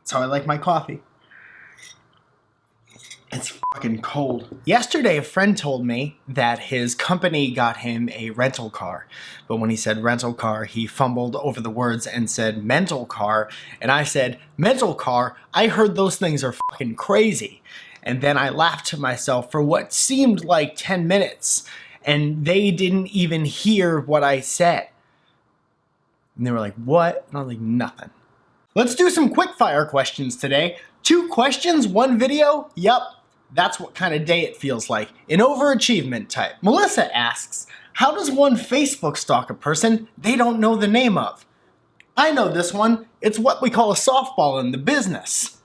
That's how I like my coffee. It's fucking cold. Yesterday, a friend told me that his company got him a rental car. But when he said rental car, he fumbled over the words and said mental car. And I said, mental car? I heard those things are fucking crazy. And then I laughed to myself for what seemed like 10 minutes. And they didn't even hear what I said. And they were like, what? And I was like, nothing. Let's do some quick fire questions today. 2 questions, 1 video? Yup. That's what kind of day it feels like. An overachievement type. Melissa asks, how does one Facebook stalk a person they don't know the name of? I know this one. It's what we call a softball in the business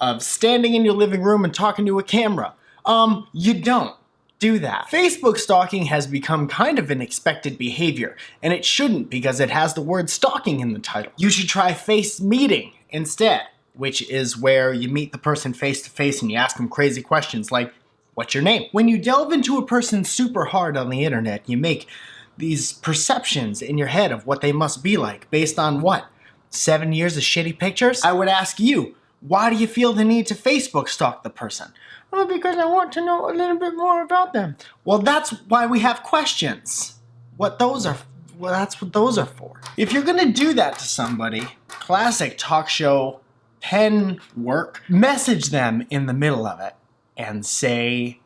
of standing in your living room and talking to a camera. You don't do that. Facebook stalking has become kind of an expected behavior, and it shouldn't because it has the word stalking in the title. You should try face meeting instead, which is where you meet the person face to face and you ask them crazy questions like, what's your name? When you delve into a person super hard on the internet, you make these perceptions in your head of what they must be like based on what? 7 years of shitty pictures? I would ask you, why do you feel the need to Facebook stalk the person? Well, because I want to know a little bit more about them. Well, that's why we have questions. Well, that's what those are for. If you're gonna do that to somebody, classic talk show pen work, message them in the middle of it and say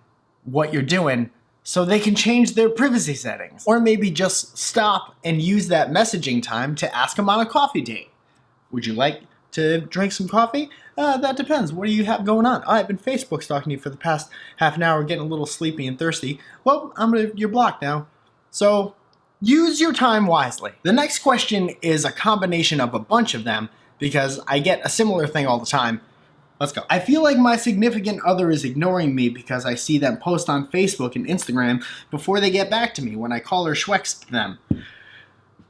what you're doing so they can change their privacy settings. Or maybe just stop and use that messaging time to ask them on a coffee date. Would you like to drink some coffee? That depends. What do you have going on? I've been Facebook stalking you for the past half an hour, getting a little sleepy and thirsty. Well, you're blocked now. So use your time wisely. The next question is a combination of a bunch of them because I get a similar thing all the time. Let's go. I feel like my significant other is ignoring me because I see them post on Facebook and Instagram before they get back to me when I call or Schwext them.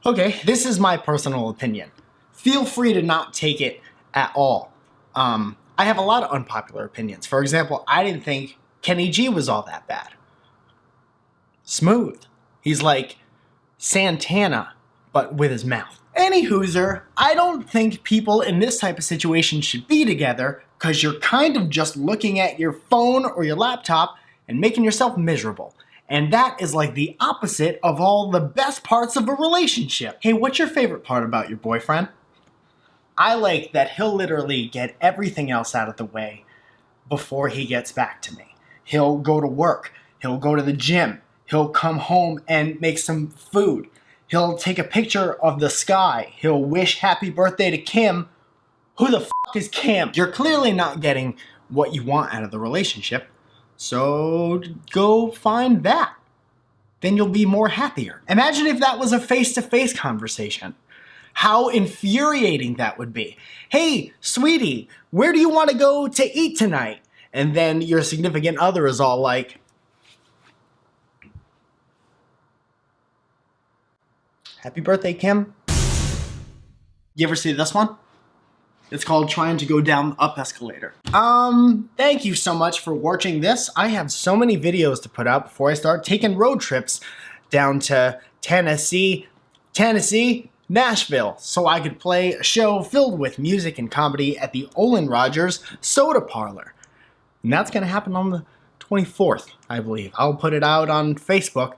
Okay, this is my personal opinion. Feel free to not take it at all. I have a lot of unpopular opinions. For example, I didn't think Kenny G was all that bad. Smooth. He's like Santana, but with his mouth. Any hooser, I don't think people in this type of situation should be together because you're kind of just looking at your phone or your laptop and making yourself miserable. And that is like the opposite of all the best parts of a relationship. Hey, what's your favorite part about your boyfriend? I like that he'll literally get everything else out of the way before he gets back to me. He'll go to work. He'll go to the gym. He'll come home and make some food. He'll take a picture of the sky. He'll wish happy birthday to Kim. Who the fuck is Kim? You're clearly not getting what you want out of the relationship, so go find that. Then you'll be more happier. Imagine if that was a face-to-face conversation. How infuriating that would be. Hey, sweetie, where do you want to go to eat tonight? And then your significant other is all like, happy birthday, Kim. You ever see this one? It's called Trying to Go Down the Up Escalator. Thank you so much for watching this. I have so many videos to put out before I start taking road trips down to Tennessee, Nashville, so I could play a show filled with music and comedy at the Olin Rogers Soda Parlor. And that's gonna happen on the 24th, I believe. I'll put it out on Facebook.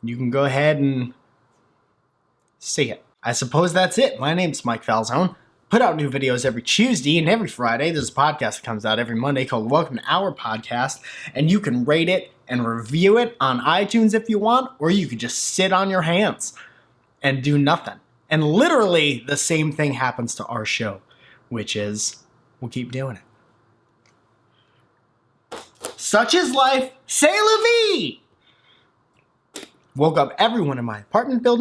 You can go ahead and see it. I suppose that's it. My name's Mike Falzone. Put out new videos every Tuesday and every Friday. There's a podcast that comes out every Monday called Welcome to Our Podcast, and you can rate it and review it on iTunes if you want, or you could just sit on your hands and do nothing. And literally the same thing happens to our show, which is we'll keep doing it. Such is life. C'est la vie! Woke up everyone in my apartment building